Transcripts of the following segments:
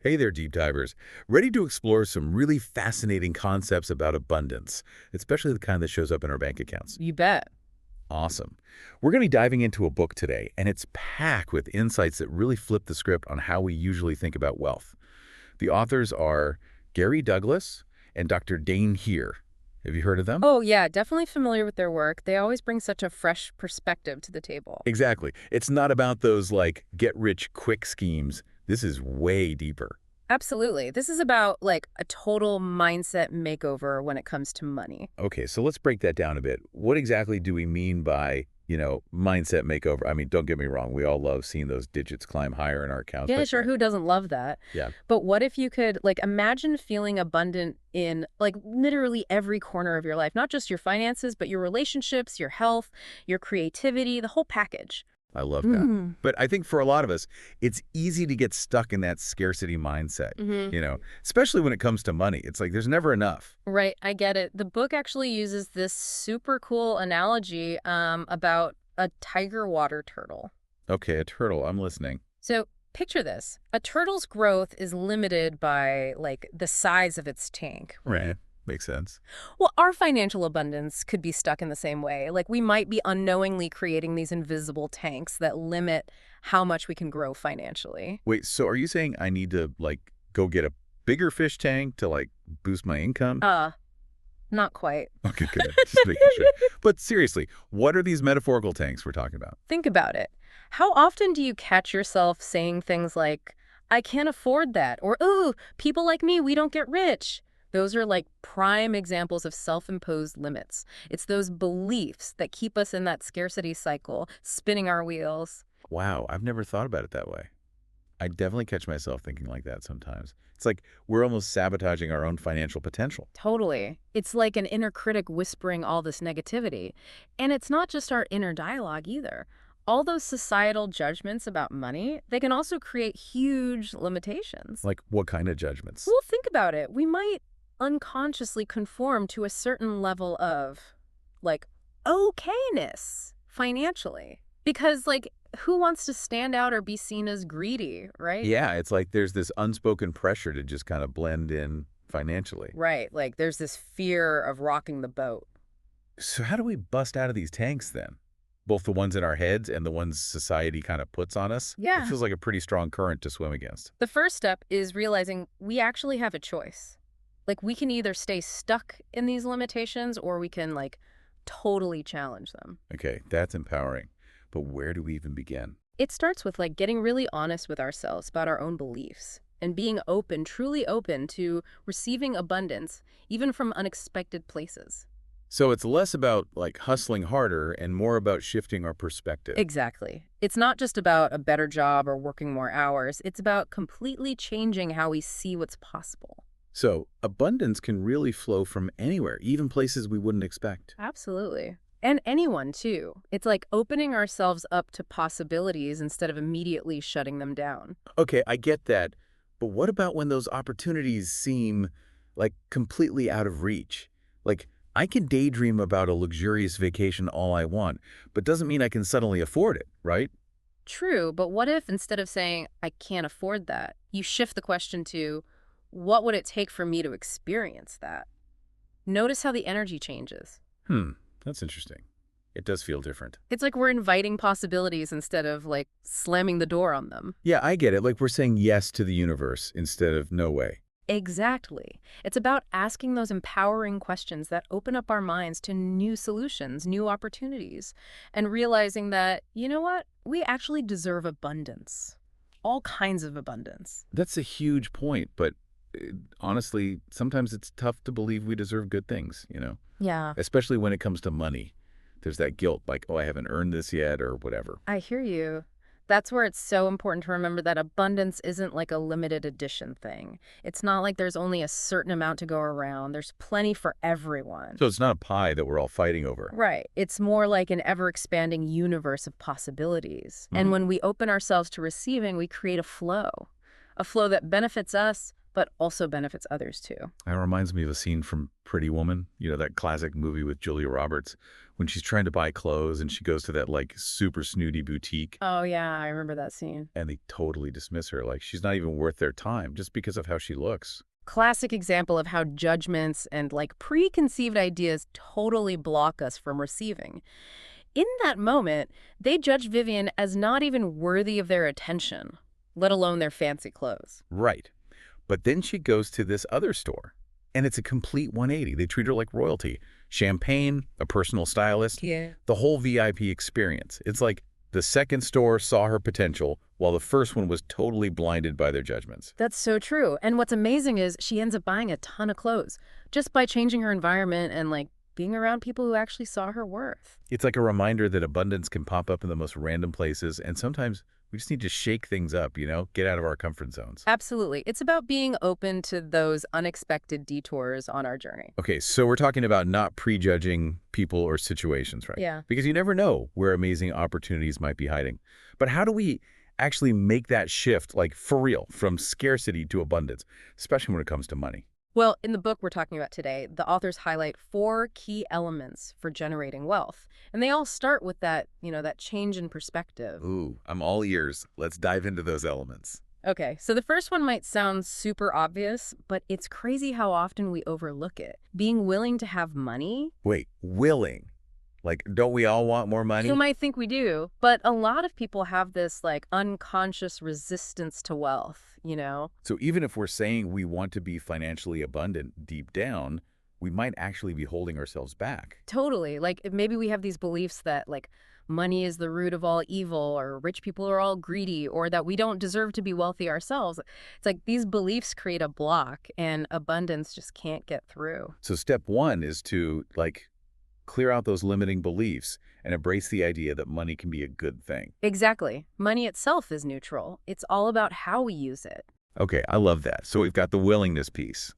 Hey there, deep divers. Ready to explore some really fascinating concepts about abundance, especially the kind that shows up in our bank accounts? You bet. Awesome. We're going to be diving into a book today, and it's packed with insights that really flip the script on how we usually think about wealth. The authors are Gary Douglas and Dr. Dane Heer. Have you heard of them? Oh, yeah, definitely familiar with their work. They always bring such a fresh perspective to the table. Exactly. It's not about those, like, get-rich-quick schemes. This is way deeper. Absolutely. This is about like a total mindset makeover when it comes to money. Okay, so let's break that down a bit. What exactly do we mean by, mindset makeover? I mean, don't get me wrong. We all love seeing those digits climb higher in our accounts, Yeah, but sure. Who doesn't love that? yeah. But what if you could like imagine feeling abundant in like literally every corner of your life, not just your finances, but your relationships, your health, your creativity, the whole package. I love that. Mm. But I think for a lot of us, it's easy to get stuck in that scarcity mindset, Hmm. especially when it comes to money. It's like there's never enough. Right, I get it. The book actually uses this super cool analogy about a tiger water turtle. Okay, a turtle, I'm listening. So picture this. A turtle's growth is limited by like the size of its tank, Right. right? Makes sense. Well, our financial abundance could be stuck in the same way. Like we might be unknowingly creating these invisible tanks that limit how much we can grow financially. Wait, so are you saying I need to, like, go get a bigger fish tank to, like, boost my income? Uh, Not quite. Okay, good. Just making sure. But seriously, what are these metaphorical tanks we're talking about? Think about it. How often do you catch yourself saying things like, I can't afford that, or, ooh, people like me, we don't get rich? Those are like prime examples of self-imposed limits. It's those beliefs that keep us in that scarcity cycle, spinning our wheels. Wow, I've never thought about it that way. I definitely catch myself thinking like that sometimes. It's like we're almost sabotaging our own financial potential. Totally. It's like an inner critic whispering all this negativity. And it's not just our inner dialogue either. All those societal judgments about money, they can also create huge limitations. Like, what kind of judgments? Well, think about it. We might unconsciously conform to a certain level of, like, okayness financially. Because, like, who wants to stand out or be seen as greedy, right? Yeah, it's like there's this unspoken pressure to just kind of blend in financially. Right. Like, there's this fear of rocking the boat. So how do we bust out of these tanks then? Both the ones in our heads and the ones society kind of puts on us? It Yeah. feels like a pretty strong current to swim against. The first step is realizing we actually have a choice. Like, we can either stay stuck in these limitations or we can, like, totally challenge them. Okay, that's empowering. But where do we even begin? It starts with, like, getting really honest with ourselves about our own beliefs and being open, truly open to receiving abundance, even from unexpected places. So it's less about, like, hustling harder and more about shifting our perspective. Exactly. It's not just about a better job or working more hours. It's about completely changing how we see what's possible. So abundance can really flow from anywhere, even places we wouldn't expect. Absolutely. And anyone, too. It's like opening ourselves up to possibilities instead of immediately shutting them down. Okay, I get that. But what about when those opportunities seem, like, completely out of reach? Like, I can daydream about a luxurious vacation all I want, but doesn't mean I can suddenly afford it, right? True, but what if instead of saying, I can't afford that, you shift the question to, what would it take for me to experience that? Notice how the energy changes. That's interesting. It does feel different. It's like we're inviting possibilities instead of, like, slamming the door on them. Yeah, I get it. Like we're saying yes to the universe instead of no way. Exactly. It's about asking those empowering questions that open up our minds to new solutions, new opportunities, and realizing that, you know what? We actually deserve abundance. All kinds of abundance. That's a huge point, but honestly, sometimes it's tough to believe we deserve good things, Yeah, especially when it comes to money. There's that guilt, like, oh, I haven't earned this yet or whatever. I hear you. That's where it's so important to remember that abundance isn't like a limited edition thing. It's not like there's only a certain amount to go around. There's plenty for everyone. So it's not a pie that we're all fighting over. Right. It's more like an ever-expanding universe of possibilities. And when we open ourselves to receiving, we create a flow that benefits us, but also benefits others too. That reminds me of a scene from Pretty Woman, that classic movie with Julia Roberts, when she's trying to buy clothes and she goes to that like super snooty boutique Oh, yeah, I remember that scene. and they totally dismiss her. Like she's not even worth their time just because of how she looks. Classic example of how judgments and like preconceived ideas totally block us from receiving. In that moment, they judge Vivian as not even worthy of their attention, let alone their fancy clothes. Right. But then she goes to this other store, and it's a complete 180. They treat her like royalty. Champagne, a personal stylist, Yeah. the whole VIP experience. It's like the second store saw her potential, while the first one was totally blinded by their judgments. That's so true. And what's amazing is she ends up buying a ton of clothes just by changing her environment and like being around people who actually saw her worth. It's like a reminder that abundance can pop up in the most random places, and sometimes we just need to shake things up, get out of our comfort zones. Absolutely. It's about being open to those unexpected detours on our journey. Okay, so we're talking about not prejudging people or situations, right? Yeah. Because you never know where amazing opportunities might be hiding. But how do we actually make that shift, like for real, from scarcity to abundance, especially when it comes to money? Well, in the book we're talking about today, the authors highlight 4 key elements for generating wealth. And they all start with that change in perspective. Ooh, I'm all ears. Let's dive into those elements. Okay, so the first one might sound super obvious, but it's crazy how often we overlook it. Being willing to have money. Wait, willing. Like, don't we all want more money? You might think we do, but a lot of people have this like unconscious resistance to wealth. So even if we're saying we want to be financially abundant deep down, we might actually be holding ourselves back. Totally. Like maybe we have these beliefs that like money is the root of all evil, or rich people are all greedy, or that we don't deserve to be wealthy ourselves. It's like these beliefs create a block and abundance just can't get through. So step one is to, clear out those limiting beliefs and embrace the idea that money can be a good thing. Exactly. Money itself is neutral. It's all about how we use it. Okay, I love that. So we've got the willingness piece.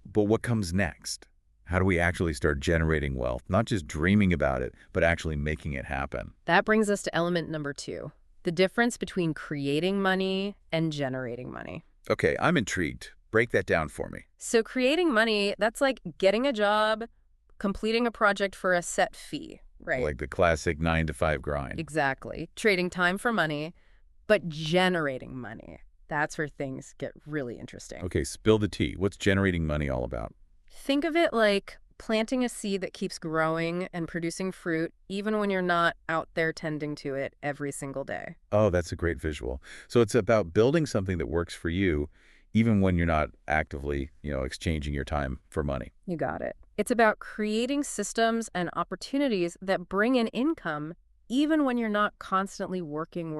But what comes next? How do we actually start generating wealth? Not just dreaming about it, but actually making it happen. That brings us to element number 2, the difference between creating money and generating money. Okay, I'm intrigued. Break that down for me. So creating money, that's like getting a job, completing a project for a set fee, right? Like the classic 9-to-5 grind. Exactly. Trading time for money, but generating money. That's where things get really interesting. Okay, spill the tea. What's generating money all about? Think of it like planting a seed that keeps growing and producing fruit even when you're not out there tending to it every single day. Oh, that's a great visual. So it's about building something that works for you, even when you're not actively, exchanging your time for money. You got it. It's about creating systems and opportunities that bring in income even when you're not constantly working.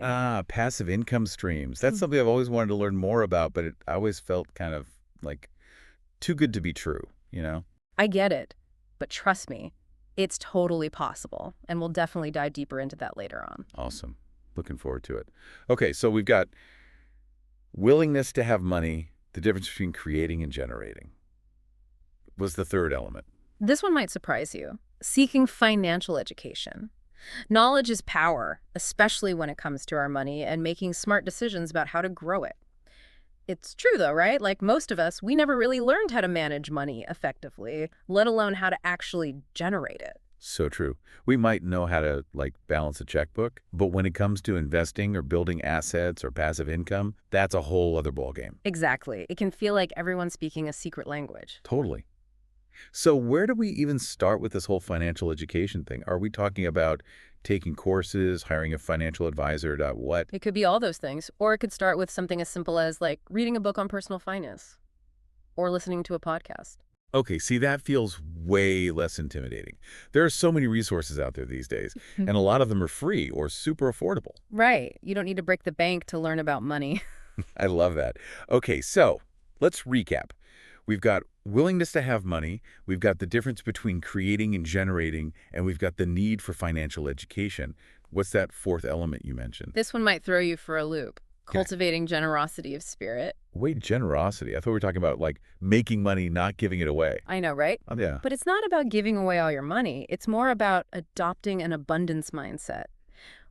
Ah, passive income streams. That's something I've always wanted to learn more about, but I always felt kind of like too good to be true. I get it, but trust me, it's totally possible, and we'll definitely dive deeper into that later on. Awesome. Looking forward to it. Okay, so we've got willingness to have money, the difference between creating and generating. Was the third element. This one might surprise you. Seeking financial education. Knowledge is power, especially when it comes to our money and making smart decisions about how to grow it. It's true though, right? Like most of us, we never really learned how to manage money effectively, let alone how to actually generate it. So true. We might know how to, balance a checkbook, but when it comes to investing or building assets or passive income, that's a whole other ballgame. Exactly. It can feel like everyone's speaking a secret language. Totally. So where do we even start with this whole financial education thing? Are we talking about taking courses, hiring a financial advisor, what? It could be all those things, or it could start with something as simple as reading a book on personal finance or listening to a podcast. Okay, see, that feels way less intimidating. There are so many resources out there these days, and a lot of them are free or super affordable. Right. You don't need to break the bank to learn about money. I love that. Okay, so let's recap. We've got willingness to have money, we've got the difference between creating and generating, and we've got the need for financial education. What's that fourth element you mentioned? This one might throw you for a loop. Okay. Cultivating generosity of spirit. Wait, generosity? I thought we were talking about, making money, not giving it away. I know, right? Oh, yeah. But it's not about giving away all your money. It's more about adopting an abundance mindset.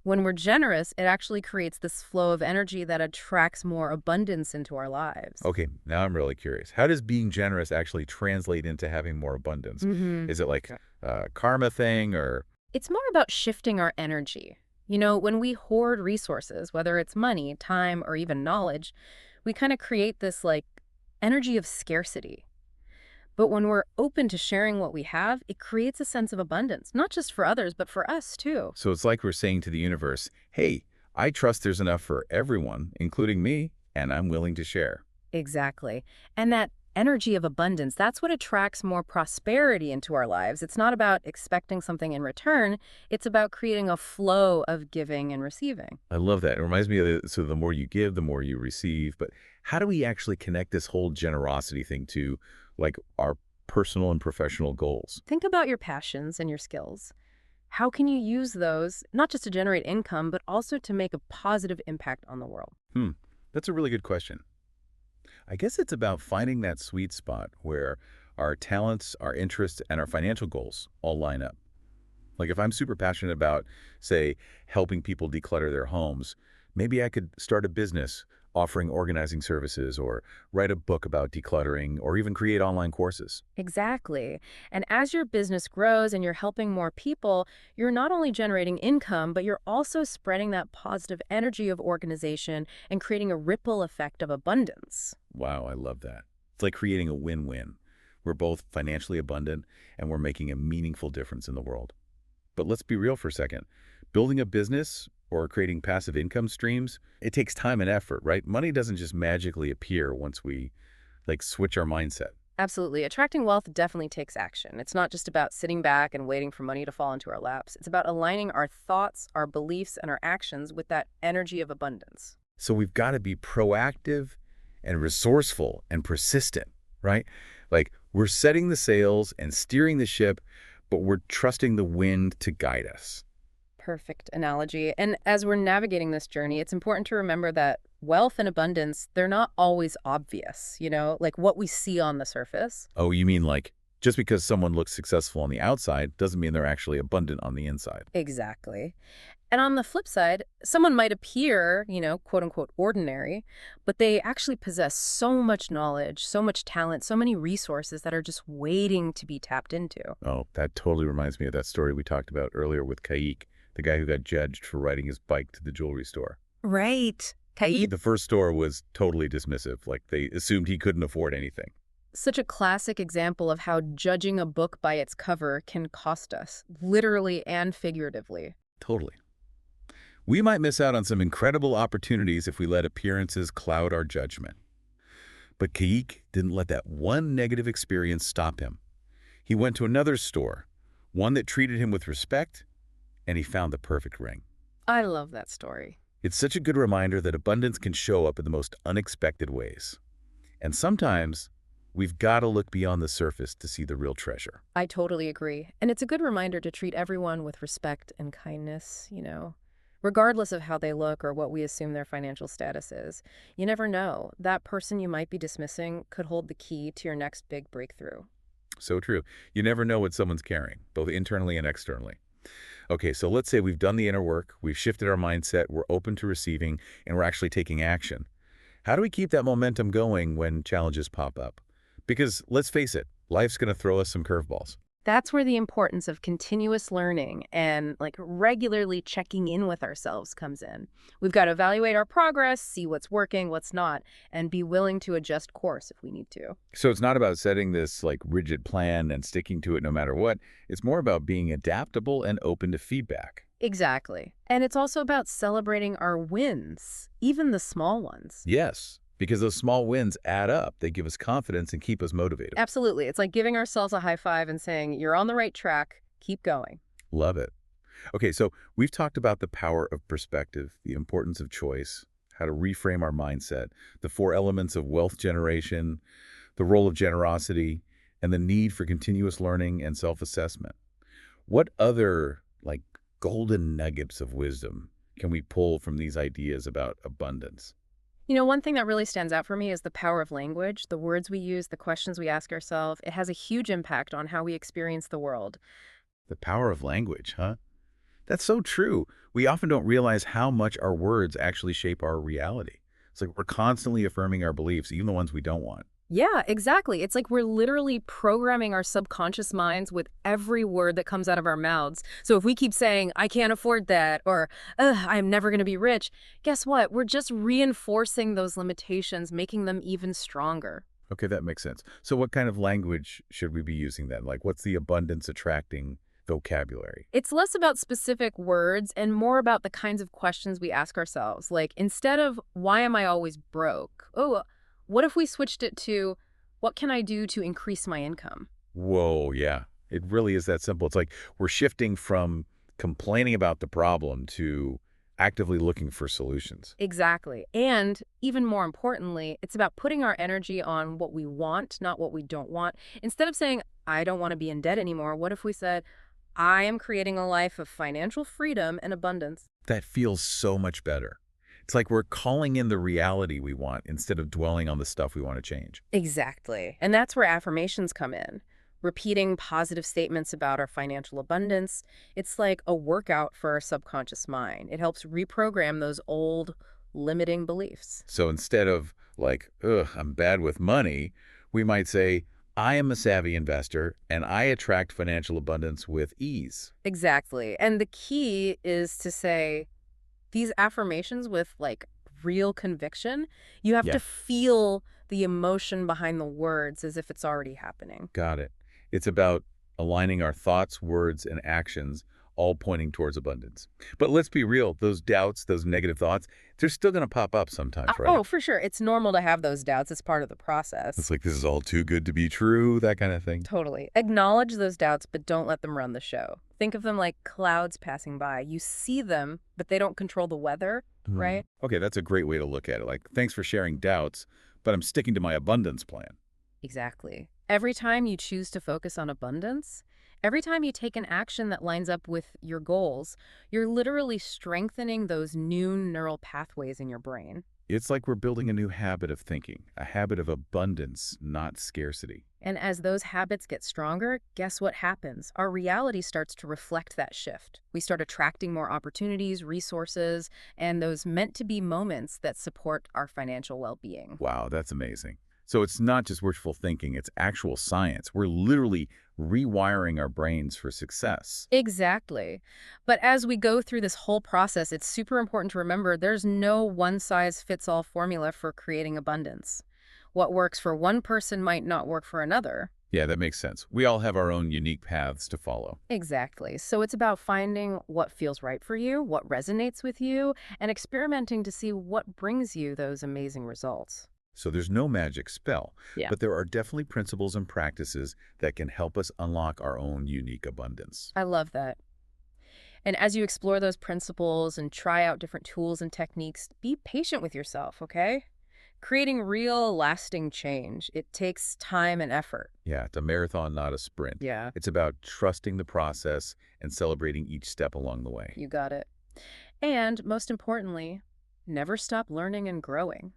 When we're generous, it actually creates this flow of energy that attracts more abundance into our lives. Okay, now I'm really curious. How does being generous actually translate into having more abundance? hmm Is it like a karma thing or... It's more about shifting our energy. When we hoard resources, whether it's money, time, or even knowledge, we kind of create this energy of scarcity. But when we're open to sharing what we have, it creates a sense of abundance, not just for others, but for us too. So it's like we're saying to the universe, hey, I trust there's enough for everyone, including me, and I'm willing to share. Exactly. And that energy of abundance, that's what attracts more prosperity into our lives. It's not about expecting something in return. It's about creating a flow of giving and receiving. I love that. It reminds me of so the more you give, the more you receive. But how do we actually connect this whole generosity thing to like our personal and professional goals? Think about your passions and your skills. How can you use those not just to generate income, but also to make a positive impact on the world? Hmm, that's a really good question. I guess it's about finding that sweet spot where our talents, our interests, and our financial goals all line up. Like if I'm super passionate about, say, helping people declutter their homes, maybe I could start a business offering organizing services or write a book about decluttering or even create online courses. Exactly. And as your business grows and you're helping more people, you're not only generating income, but you're also spreading that positive energy of organization and creating a ripple effect of abundance. Wow, I love that. It's like creating a win-win. We're both financially abundant and we're making a meaningful difference in the world. But let's be real for a second. Building a business or creating passive income streams, it takes time and effort, right? Money doesn't just magically appear once we switch our mindset. Absolutely. Attracting wealth definitely takes action. It's not just about sitting back and waiting for money to fall into our laps. It's about aligning our thoughts, our beliefs, and our actions with that energy of abundance. So we've got to be proactive and resourceful and persistent, right? Like we're setting the sails and steering the ship, but we're trusting the wind to guide us. Perfect analogy. And as we're navigating this journey, it's important to remember that wealth and abundance, they're not always obvious, like what we see on the surface. Oh, you mean like just because someone looks successful on the outside doesn't mean they're actually abundant on the inside. Exactly. And on the flip side, someone might appear, quote unquote, ordinary, but they actually possess so much knowledge, so much talent, so many resources that are just waiting to be tapped into. Oh, that totally reminds me of that story we talked about earlier with Kaik, the guy who got judged for riding his bike to the jewelry store. Right. Kaid. The first store was totally dismissive, like they assumed he couldn't afford anything. Such a classic example of how judging a book by its cover can cost us, literally and figuratively. Totally. We might miss out on some incredible opportunities if we let appearances cloud our judgment. But Kaik didn't let that one negative experience stop him. He went to another store, one that treated him with respect, and he found the perfect ring. I love that story. It's such a good reminder that abundance can show up in the most unexpected ways. And sometimes, we've got to look beyond the surface to see the real treasure. I totally agree. And it's a good reminder to treat everyone with respect and kindness, regardless of how they look or what we assume their financial status is. You never know. That person you might be dismissing could hold the key to your next big breakthrough. So true. You never know what someone's carrying, both internally and externally. Okay, so let's say we've done the inner work, we've shifted our mindset, we're open to receiving, and we're actually taking action. How do we keep that momentum going when challenges pop up? Because let's face it, life's going to throw us some curveballs. That's where the importance of continuous learning and regularly checking in with ourselves comes in. We've got to evaluate our progress, see what's working, what's not, and be willing to adjust course if we need to. So it's not about setting this rigid plan and sticking to it no matter what. It's more about being adaptable and open to feedback. Exactly. And it's also about celebrating our wins, even the small ones. Yes, because those small wins add up. They give us confidence and keep us motivated. Absolutely. It's like giving ourselves a high five and saying, you're on the right track, keep going. Love it. Okay, so we've talked about the power of perspective, the importance of choice, how to reframe our mindset, the 4 elements of wealth generation, the role of generosity, and the need for continuous learning and self-assessment. What other, golden nuggets of wisdom can we pull from these ideas about abundance? One thing that really stands out for me is the power of language, the words we use, the questions we ask ourselves. It has a huge impact on how we experience the world. The power of language, huh? That's so true. We often don't realize how much our words actually shape our reality. It's like we're constantly affirming our beliefs, even the ones we don't want. Yeah, exactly. It's like we're literally programming our subconscious minds with every word that comes out of our mouths. So if we keep saying, I can't afford that, or, ugh, I'm never going to be rich, guess what? We're just reinforcing those limitations, making them even stronger. Okay, that makes sense. So what kind of language should we be using then? Like, what's the abundance attracting vocabulary? It's less about specific words and more about the kinds of questions we ask ourselves. Like, instead of, why am I always broke? Oh, what if we switched it to, what can I do to increase my income? Whoa, yeah. It really is that simple. It's like we're shifting from complaining about the problem to actively looking for solutions. Exactly. And even more importantly, it's about putting our energy on what we want, not what we don't want. Instead of saying, I don't want to be in debt anymore, what if we said, I am creating a life of financial freedom and abundance? That feels so much better. It's like we're calling in the reality we want instead of dwelling on the stuff we want to change. Exactly. And that's where affirmations come in. Repeating positive statements about our financial abundance, it's like a workout for our subconscious mind. It helps reprogram those old limiting beliefs. So instead of like, ugh, I'm bad with money, we might say, I am a savvy investor and I attract financial abundance with ease. Exactly. And the key is to say these affirmations with like real conviction. You have to Yeah, feel the emotion behind the words as if it's already happening. got it. It's about aligning our thoughts, words, and actions, all pointing towards abundance. But let's be real, those doubts, those negative thoughts, they're still going to pop up sometimes, right? Oh, for sure. It's normal to have those doubts. It's part of the It's process. like, this is all too good to be true, that kind of thing. Totally. Acknowledge those doubts, but don't let them run the show. Think of them like clouds passing by. You see them, but they don't control the weather, right? Okay, that's a great way to look at it. Like, thanks for sharing doubts, but I'm sticking to my abundance plan. Exactly. Every time you choose to focus on abundance, every time you take an action that lines up with your goals, you're literally strengthening those new neural pathways in your brain. It's like we're building a new habit of thinking, a habit of abundance, not scarcity. And as those habits get stronger, guess what happens? Our reality starts to reflect that shift. We start attracting more opportunities, resources, and those meant-to-be moments that support our financial well-being. Wow, that's amazing. So it's not just wishful thinking, it's actual science. We're literally rewiring our brains for success. Exactly. But as we go through this whole process, it's super important to remember there's no one-size-fits-all formula for creating abundance. What works for one person might not work for another. Yeah, that makes sense. We all have our own unique paths to follow. Exactly. So it's about finding what feels right for you, what resonates with you, and experimenting to see what brings you those amazing results. So there's no magic spell, Yeah. but there are definitely principles and practices that can help us unlock our own unique abundance. I love that. And as you explore those principles and try out different tools and techniques, be patient with yourself, okay? Creating real, lasting change, it takes time and effort. Yeah, it's a marathon, not a sprint. Yeah. It's about trusting the process and celebrating each step along the way. You got it. And most importantly, never stop learning and growing.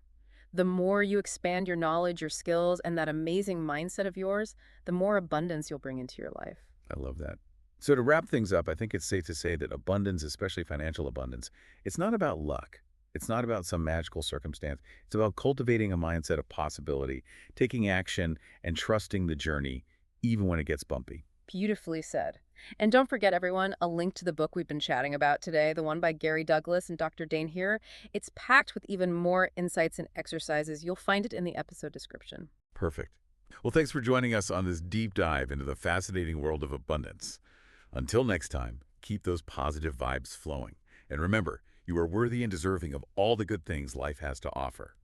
The more you expand your knowledge, your skills, and that amazing mindset of yours, the more abundance you'll bring into your life. I love that. So to wrap things up, I think it's safe to say that abundance, especially financial abundance, it's not about luck. It's not about some magical circumstance. It's about cultivating a mindset of possibility, taking action, and trusting the journey, even when it gets bumpy. Beautifully said. And don't forget, everyone, a link to the book we've been chatting about today, the one by Gary Douglas and Dr. Dane here. It's packed with even more insights and exercises. You'll find it in the episode description. Perfect. Well, thanks for joining us on this deep dive into the fascinating world of abundance. Until next time, keep those positive vibes flowing. And remember, you are worthy and deserving of all the good things life has to offer.